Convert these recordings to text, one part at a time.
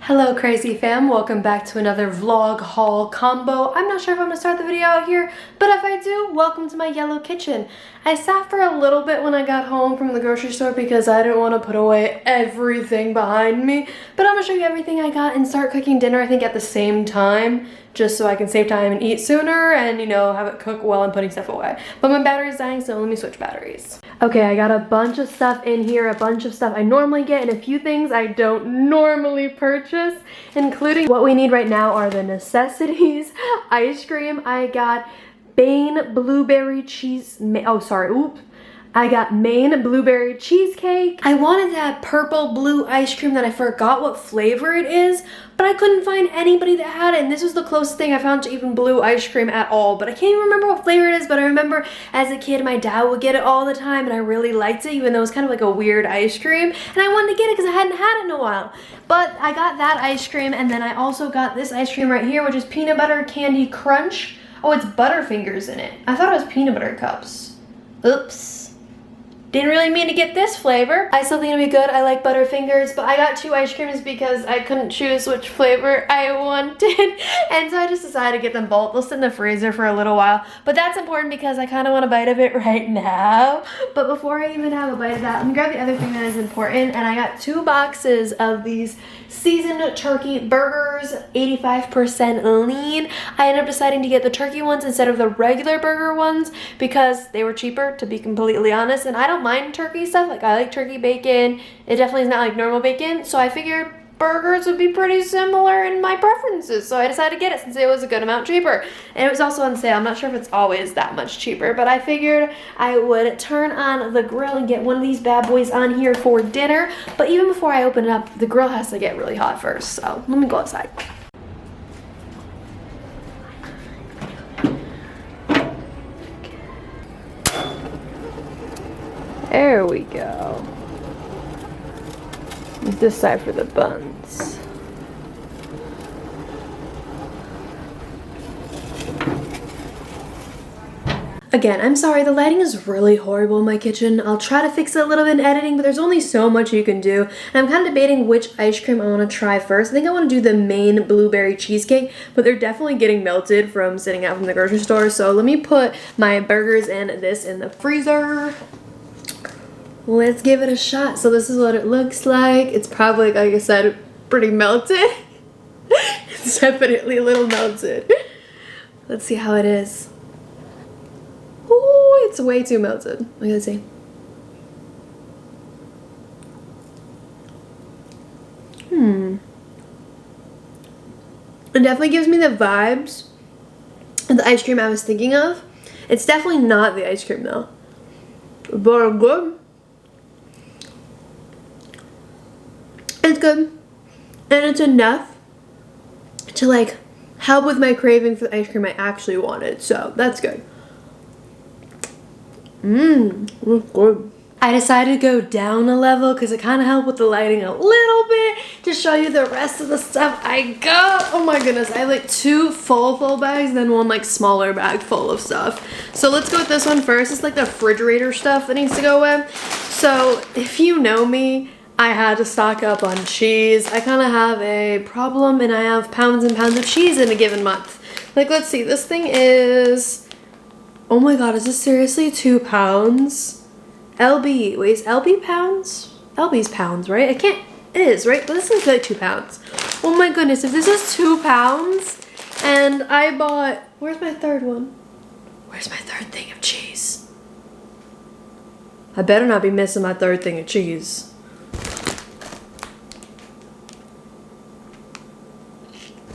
Hello crazy fam, welcome back to another vlog haul combo. I'm not sure if I'm gonna start the video out here, but if I do, welcome to my yellow kitchen. I sat for a little bit when I got home from the grocery store because I didn't want to put away everything behind me, but I'm gonna show you everything I got and start cooking dinner I think at the same time, just so I can save time and eat sooner and, you know, have it cook while I'm putting stuff away. But my battery's dying, so let me switch batteries. Okay, I got a bunch of stuff in here, a bunch of stuff I normally get, and a few things I don't normally purchase, including what we need right now are the necessities. Ice cream, I got Maine blueberry cheese, I got Maine blueberry cheesecake. I wanted that purple blue ice cream that I forgot what flavor it is, but I couldn't find anybody that had it, and this was the closest thing I found to even blue ice cream at all. But I can't even remember what flavor it is, but I remember as a kid my dad would get it all the time and I really liked it, even though it was kind of like a weird ice cream, and I wanted to get it because I hadn't had it in a while. But I got that ice cream, and then I also got this ice cream right here, which is peanut butter candy crunch. Oh, it's Butterfingers in it. I thought it was peanut butter cups. Oops. Didn't really mean to get this flavor. I still think it'll be good. I like Butterfingers, but I got 2 ice creams because I couldn't choose which flavor I wanted. And so I just decided to get them both. They'll sit in the freezer for a little while. But that's important because I kind of want a bite of it right now. But before I even have a bite of that, let me grab the other thing that is important. And I got 2 boxes of these seasoned turkey burgers, 85% lean. I ended up deciding to get the turkey ones instead of the regular burger ones because they were cheaper, to be completely honest. And I don't mind turkey stuff. Like, I like turkey bacon. It definitely is not like normal bacon. So I figured burgers would be pretty similar in my preferences. So I decided to get it since it was a good amount cheaper. And it was also on sale. I'm not sure if it's always that much cheaper, but I figured I would turn on the grill and get one of these bad boys on here for dinner. But even before I open it up, the grill has to get really hot first. So let me go outside. There we go. This side for the buns. Again, I'm sorry, the lighting is really horrible in my kitchen. I'll try to fix it a little bit in editing, but there's only so much you can do. And I'm kind of debating which ice cream I want to try first. I think I want to do the Maine blueberry cheesecake, but they're definitely getting melted from sitting out from the grocery store. So let me put my burgers and this in the freezer. Let's give it a shot. So this is what it looks like. It's probably, like I said, pretty melted. It's definitely a little melted. Let's see how it is. Ooh, it's way too melted. Let's see. It definitely gives me the vibes of the ice cream I was thinking of. It's definitely not the ice cream though. But good. It's good, and it's enough to like help with my craving for the ice cream I actually wanted, so that's good. It's good. I decided to go down a level because it kind of helped with the lighting a little bit to show you the rest of the stuff I got. Oh my goodness, I have like 2 full bags and then 1 like smaller bag full of stuff. So let's go with this one first. It's like the refrigerator stuff that needs to go away. So if you know me, I had to stock up on cheese. I kind of have a problem and I have pounds and pounds of cheese in a given month. Like, let's see, this thing is, oh my god, is this seriously 2 pounds? LB, wait, is LB pounds? LB's pounds, right? It is, right? But this is like 2 pounds. Oh my goodness, if this is 2 pounds and I bought, where's my third one? Where's my third thing of cheese? I better not be missing my third thing of cheese.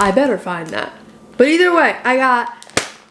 I better find that. But either way, I got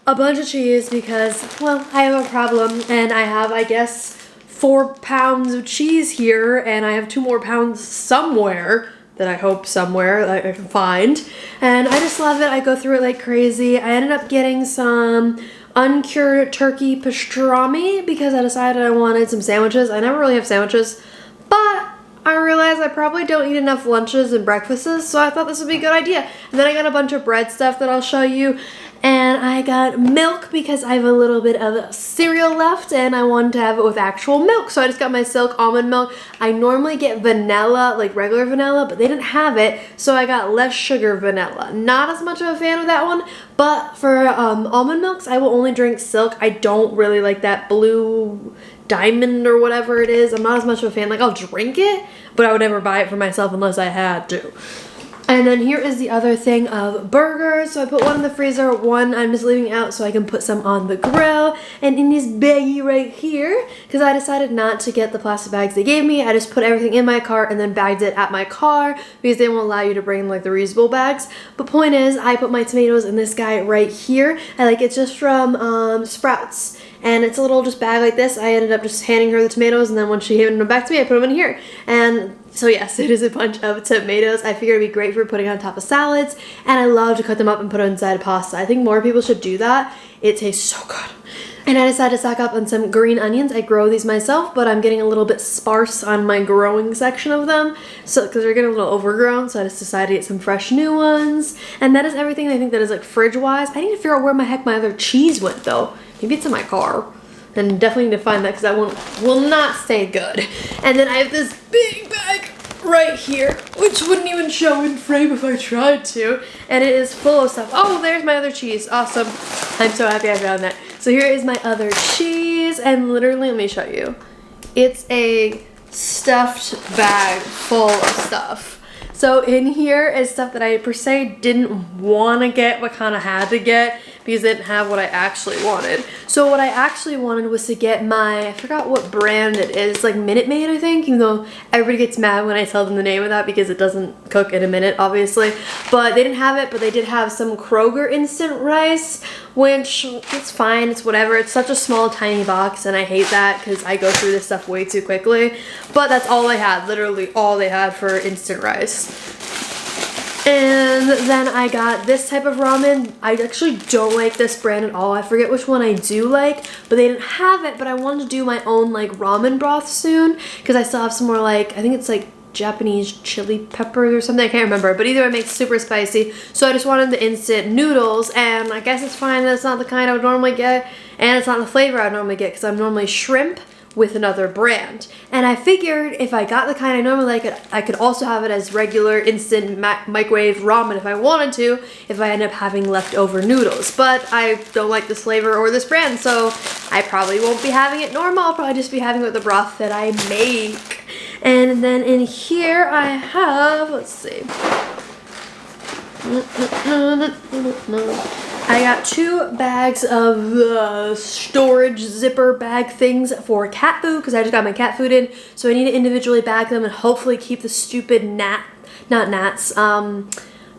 a bunch of cheese because, well, I have a problem and I have, I guess, 4 pounds of cheese here and I have 2 more pounds somewhere that I hope somewhere that I can find. And I just love it. I go through it like crazy. I ended up getting some uncured turkey pastrami because I decided I wanted some sandwiches. I never really have sandwiches, but I realized I probably don't eat enough lunches and breakfasts, so I thought this would be a good idea. And then I got a bunch of bread stuff that I'll show you. And then I got milk because I have a little bit of cereal left and I wanted to have it with actual milk. So I just got my Silk almond milk. I normally get vanilla, like regular vanilla, but they didn't have it. So I got less sugar vanilla. Not as much of a fan of that one, but for almond milks, I will only drink Silk. I don't really like that blue diamond or whatever it is. I'm not as much of a fan. Like, I'll drink it, but I would never buy it for myself unless I had to. And then here is the other thing of burgers. So I put one in the freezer, one I'm just leaving out so I can put some on the grill. And in this baggie right here, because I decided not to get the plastic bags they gave me, I just put everything in my cart and then bagged it at my car because they won't allow you to bring like the reusable bags. But point is, I put my tomatoes in this guy right here. It's just from Sprouts. And it's a little just bag like this. I ended up just handing her the tomatoes, and then when she handed them back to me, I put them in here. And so yes, it is a bunch of tomatoes. I figured it'd be great for putting on top of salads, and I love to cut them up and put it inside pasta. I think more people should do that. It tastes so good. And I decided to stock up on some green onions. I grow these myself, but I'm getting a little bit sparse on my growing section of them. So, because they're getting a little overgrown, so I just decided to get some fresh new ones. And that is everything I think that is like fridge-wise. I need to figure out where my heck my other cheese went though. Maybe it's in my car. And definitely need to find that because that will not stay good. And then I have this big bag right here, which wouldn't even show in frame if I tried to. And it is full of stuff. Oh, there's my other cheese. Awesome. I'm so happy I found that. So here is my other cheese. And literally, let me show you. It's a stuffed bag full of stuff. So in here is stuff that I per se didn't want to get but kind of had to get because they didn't have what I actually wanted. So what I actually wanted was to get my, I forgot what brand it is, like Minute Maid I think, even though everybody gets mad when I tell them the name of that because it doesn't cook in a minute obviously. But they didn't have it, but they did have some Kroger instant rice, which it's fine, it's whatever. It's such a small tiny box and I hate that because I go through this stuff way too quickly. But that's all they had, literally all they had for instant rice. And then I got this type of ramen. I actually don't like this brand at all. I forget which one I do like, but they didn't have it, but I wanted to do my own like ramen broth soon because I still have some more like, I think it's like Japanese chili peppers or something, I can't remember, but either it makes super spicy. So I just wanted the instant noodles, and I guess it's fine that it's not the kind I would normally get, and it's not the flavor I would normally get because I'm normally shrimp with another brand. And I figured if I got the kind I normally like, I could also have it as regular instant microwave ramen if I wanted to, if I end up having leftover noodles. But I don't like this flavor or this brand, so I probably won't be having it normal. I'll probably just be having it with the broth that I make. And then in here I have, let's see. I got 2 bags of storage zipper bag things for cat food because I just got my cat food in. So I need to individually bag them and hopefully keep the stupid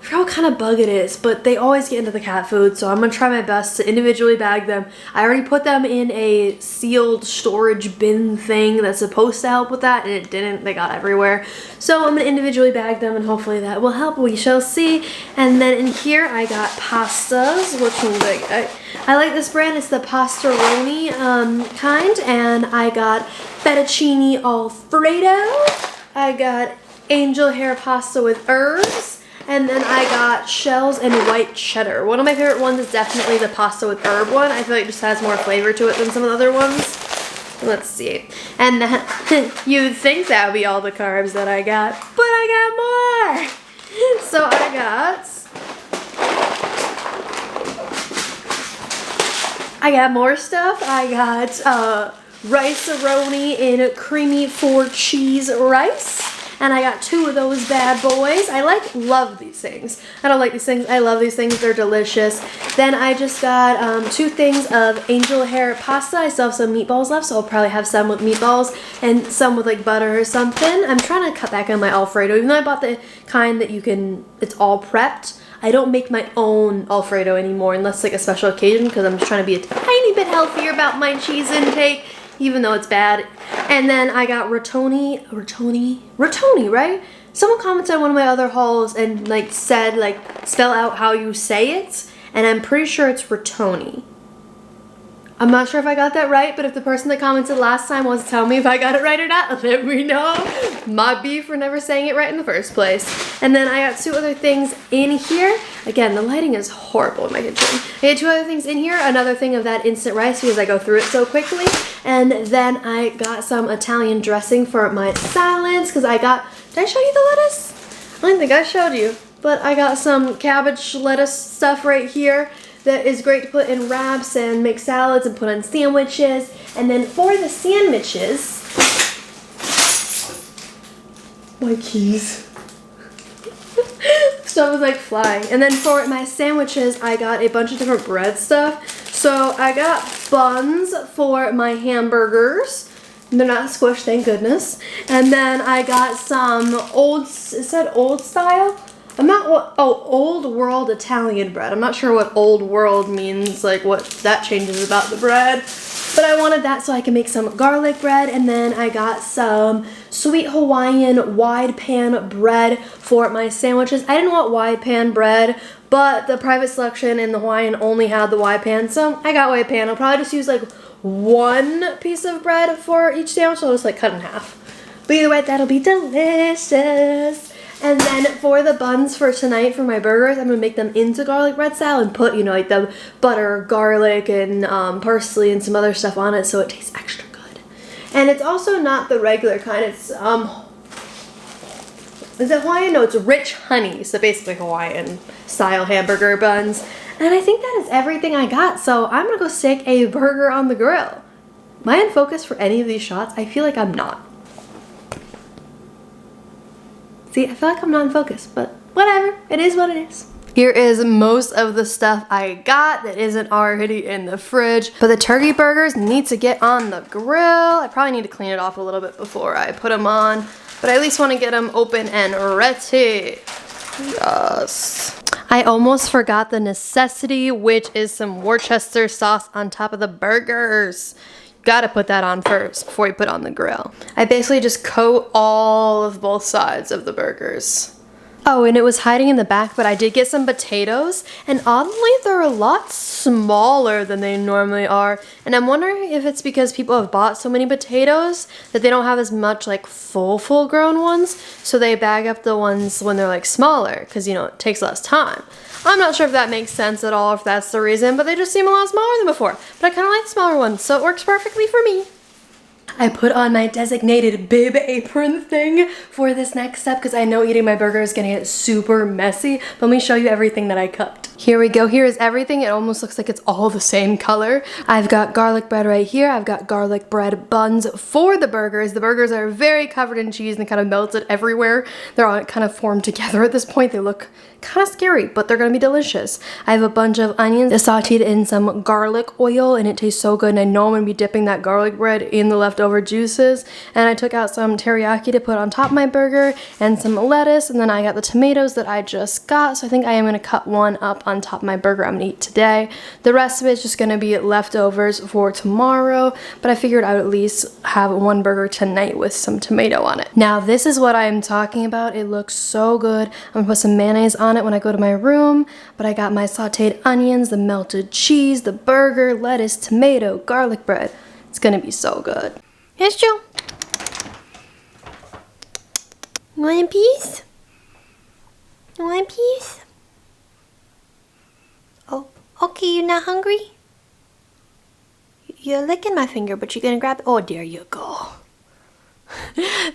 I forgot what kind of bug it is, but they always get into the cat food, so I'm going to try my best to individually bag them. I already put them in a sealed storage bin thing that's supposed to help with that, and it didn't. They got everywhere. So I'm going to individually bag them, and hopefully that will help. We shall see. And then in here, I got pastas. Which one did I get? I like this brand. It's the Pastaroni kind, and I got fettuccine alfredo. I got angel hair pasta with herbs. And then I got shells and white cheddar. One of my favorite ones is definitely the pasta with herb one. I feel like it just has more flavor to it than some of the other ones. Let's see. And then you'd think that would be all the carbs that I got, but I got more. So I got more stuff. I got rice-a-roni in creamy 4 cheese rice. And I got 2 of those bad boys. I love these things. I don't like these things. I love these things. They're delicious. Then I just got 2 things of angel hair pasta. I still have some meatballs left, so I'll probably have some with meatballs and some with like butter or something. I'm trying to cut back on my Alfredo, even though I bought the kind that you can, it's all prepped. I don't make my own Alfredo anymore unless like a special occasion because I'm just trying to be a tiny bit healthier about my cheese intake, even though it's bad. And then I got rotoni, right? Someone commented on one of my other hauls and like said like spell out how you say it, and I'm pretty sure it's rotoni. I'm not sure if I got that right, but if the person that commented last time wants to tell me if I got it right or not, let me know. My beef for never saying it right in the first place. And then I got 2 other things in here. Again, the lighting is horrible in my kitchen. I got 2 other things in here. Another thing of that instant rice because I go through it so quickly. And then I got some Italian dressing for my salads because I got, did I show you the lettuce? I don't think I showed you, but I got some cabbage lettuce stuff right here that is great to put in wraps and make salads and put on sandwiches. And then for the sandwiches, my keys. Stuff was like flying. And then for my sandwiches, I got a bunch of different bread stuff. So I got buns for my hamburgers. They're not squished, thank goodness. And then I got some old, it said old style? Old world Italian bread. I'm not sure what old world means, like what that changes about the bread. But I wanted that so I can make some garlic bread. And then I got some sweet Hawaiian wide pan bread for my sandwiches. I didn't want wide pan bread, but the private selection in the Hawaiian only had the wide pan. So I got wide pan. I'll probably just use like 1 piece of bread for each sandwich. So I'll just like cut in half. But either way, that'll be delicious. And then for the buns for tonight for my burgers, I'm going to make them into garlic bread style and put, you know, like the butter, garlic, and parsley and some other stuff on it so it tastes extra good. And it's also not the regular kind. It's, is it Hawaiian? No, it's rich honey. So basically Hawaiian style hamburger buns. And I think that is everything I got. So I'm going to go stick a burger on the grill. Am I in focus for any of these shots? I feel like I'm not. See, I feel like I'm not in focus, but whatever. It is what it is. Here is most of the stuff I got that isn't already in the fridge. But the turkey burgers need to get on the grill. I probably need to clean it off a little bit before I put them on. But I at least want to get them open and ready. Yes. I almost forgot the necessity, which is some Worcester sauce on top of the burgers. Gotta put that on first before you put it on the grill. I basically just coat all of both sides of the burgers. Oh, and it was hiding in the back, but I did get some potatoes, and oddly, they're a lot smaller than they normally are. And I'm wondering if it's because people have bought so many potatoes that they don't have as much like full grown ones, so they bag up the ones when they're like smaller, because you know, it takes less time. I'm not sure if that makes sense at all, if that's the reason, but they just seem a lot smaller than before. But I kind of like the smaller ones, so it works perfectly for me. I put on my designated bib apron thing for this next step because I know eating my burger is gonna get super messy. But let me show you everything that I cut. Here we go. Here is everything. It almost looks like it's all the same color. I've got garlic bread right here. I've got garlic bread buns for the burgers. The burgers are very covered in cheese and kind of melted everywhere. They're all kind of formed together at this point. They look kind of scary, but they're gonna be delicious. I have a bunch of onions sauteed in some garlic oil, and it tastes so good. And I know I'm gonna be dipping that garlic bread in the leftover juices. And I took out some teriyaki to put on top of my burger and some lettuce. And then I got the tomatoes that I just got. So I think I am gonna cut one up on top of my burger I'm gonna eat today. The rest of it is just gonna be leftovers for tomorrow. But I figured I would at least have one burger tonight with some tomato on it. Now this is what I'm talking about. It looks so good. I'm gonna put some mayonnaise on it when I go to my room, but I got my sauteed onions, the melted cheese, the burger, lettuce, tomato, garlic bread. It's gonna be so good. Yes, Joe? You want a piece? You want a piece? Oh, okay, you're not hungry? You're licking my finger, but you're gonna grab it. Oh, there you go.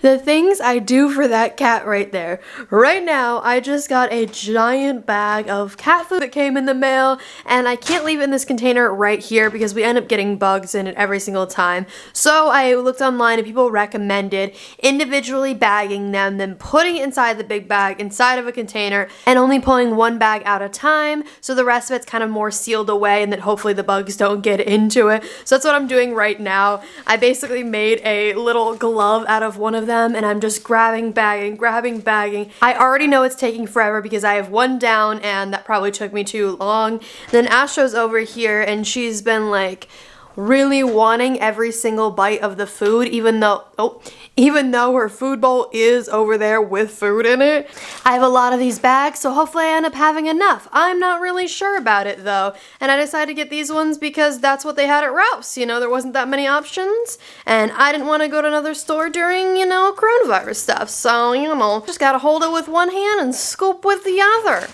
The things I do for that cat right there. Right now, I just got a giant bag of cat food that came in the mail, and I can't leave it in this container right here because we end up getting bugs in it every single time. So I looked online and people recommended individually bagging them, then putting it inside the big bag inside of a container and only pulling one bag at a time, so the rest of it's kind of more sealed away and that hopefully the bugs don't get into it. So that's what I'm doing right now. I basically made a little glove out of one of them, and I'm just grabbing, bagging. I already know it's taking forever because I have one down and that probably took me too long. Then Astro's over here and she's been like, really wanting every single bite of the food, even though her food bowl is over there with food in it. I have a lot of these bags, so hopefully I end up having enough. I'm not really sure about it though, and I decided to get these ones because that's what they had at Ralph's. You know, there wasn't that many options, and I didn't want to go to another store during, you know, coronavirus stuff, so, you know, just gotta hold it with one hand and scoop with the other.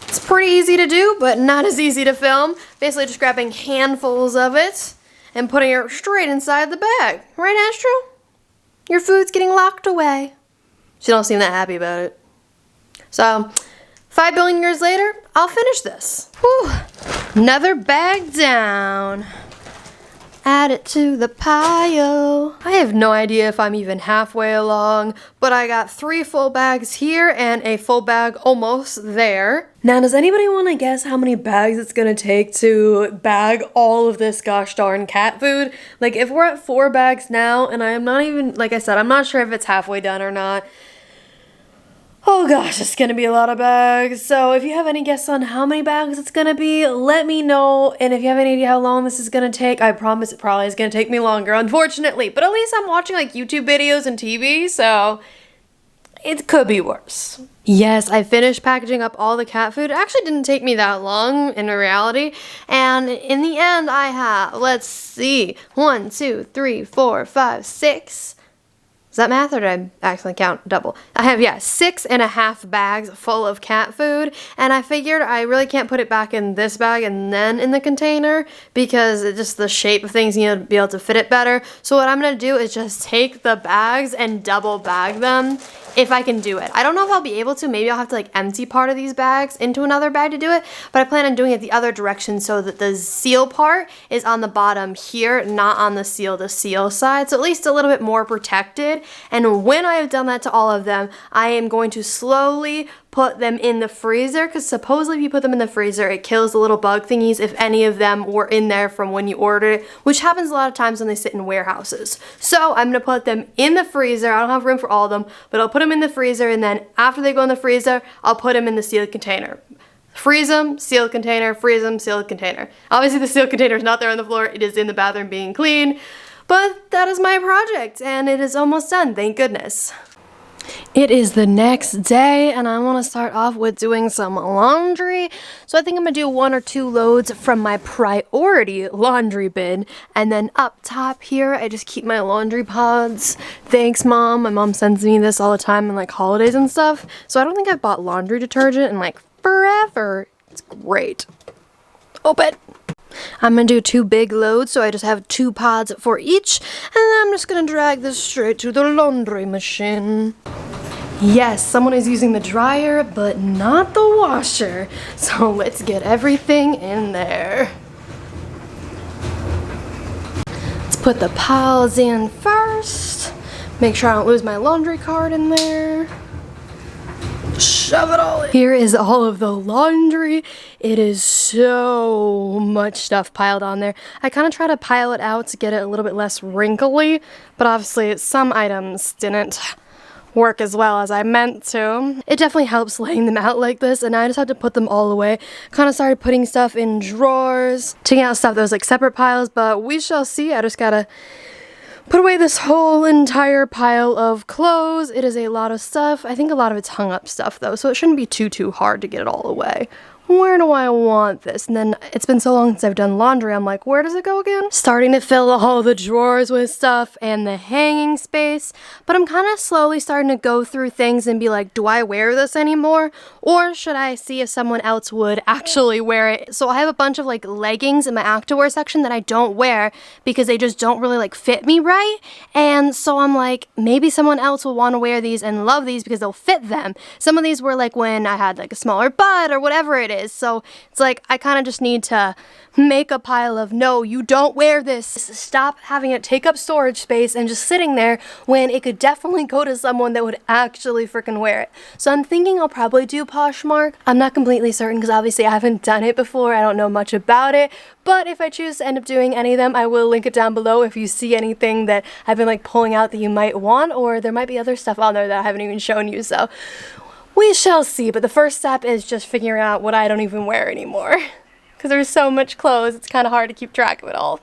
It's pretty easy to do, but not as easy to film. Basically just grabbing handfuls of it and putting it straight inside the bag. Right, Astro? Your food's getting locked away. She don't seem that happy about it. So, 5 billion years later, I'll finish this. Whew. Another bag down. Add it to the pile. I have no idea if I'm even halfway along, but I got 3 full bags here and a full bag almost there. Now, does anybody want to guess how many bags it's gonna take to bag all of this gosh darn cat food? Like, if we're at 4 bags now, and I am not even, like I said, I'm not sure if it's halfway done or not. Oh gosh, it's gonna be a lot of bags. So if you have any guess on how many bags it's gonna be, let me know. And if you have any idea how long this is gonna take, I promise it probably is gonna take me longer, unfortunately. But at least I'm watching like YouTube videos and TV, so it could be worse. Yes, I finished packaging up all the cat food. It actually didn't take me that long in reality. And in the end, I have, let's see, 1, 2, 3, 4, 5, 6. Is that math, or did I actually count double? I have, 6.5 bags full of cat food, and I figured I really can't put it back in this bag and then in the container because it's just the shape of things, you know, to be able to fit it better. So what I'm gonna do is just take the bags and double bag them if I can do it. I don't know if I'll be able to. Maybe I'll have to like empty part of these bags into another bag to do it, but I plan on doing it the other direction so that the seal part is on the bottom here, not on the seal side, so at least a little bit more protected. And when I have done that to all of them, I am going to slowly put them in the freezer, because supposedly if you put them in the freezer, it kills the little bug thingies if any of them were in there from when you ordered it, which happens a lot of times when they sit in warehouses. So I'm gonna put them in the freezer. I don't have room for all of them, but I'll put them in the freezer, and then after they go in the freezer, I'll put them in the sealed container. Freeze them, sealed container, freeze them, sealed container. Obviously the sealed container is not there on the floor, it is in the bathroom being cleaned, but that is my project, and it is almost done, thank goodness. It is the next day, and I want to start off with doing some laundry. So I think I'm going to do 1 or 2 loads from my priority laundry bin. And then up top here, I just keep my laundry pods. Thanks, Mom. My mom sends me this all the time in like holidays and stuff. So I don't think I've bought laundry detergent in like forever. It's great. Open. I'm gonna do 2 big loads, so I just have 2 pods for each, and then I'm just gonna drag this straight to the laundry machine. Yes, someone is using the dryer, but not the washer, so let's get everything in there. Let's put the piles in first. Make sure I don't lose my laundry card in there. Shove it all in. Here is all of the laundry. It is so much stuff piled on there. I kind of try to pile it out to get it a little bit less wrinkly, but obviously some items didn't work as well as I meant to. It definitely helps laying them out like this, and I just had to put them all away. Kind of started putting stuff in drawers, taking out stuff that was like separate piles, but we shall see. I just gotta put away this whole entire pile of clothes. It is a lot of stuff. I think a lot of it's hung up stuff though, so it shouldn't be too hard to get it all away. Where do I want this? And then it's been so long since I've done laundry, I'm like, where does it go again? Starting to fill all the drawers with stuff and the hanging space, but I'm kind of slowly starting to go through things and be like, do I wear this anymore? Or should I see if someone else would actually wear it? So I have a bunch of like leggings in my activewear section that I don't wear because they just don't really like fit me right. And so I'm like, maybe someone else will want to wear these and love these because they'll fit them. Some of these were like when I had like a smaller butt or whatever it is. So it's like I kind of just need to make a pile of, no, you don't wear this. Stop having it take up storage space and just sitting there when it could definitely go to someone that would actually freaking wear it. So I'm thinking I'll probably do Poshmark. I'm not completely certain because obviously I haven't done it before. I don't know much about it. But if I choose to end up doing any of them, I will link it down below if you see anything that I've been like pulling out that you might want, or there might be other stuff on there that I haven't even shown you. So we shall see, but the first step is just figuring out what I don't even wear anymore. because there's so much clothes, it's kind of hard to keep track of it all.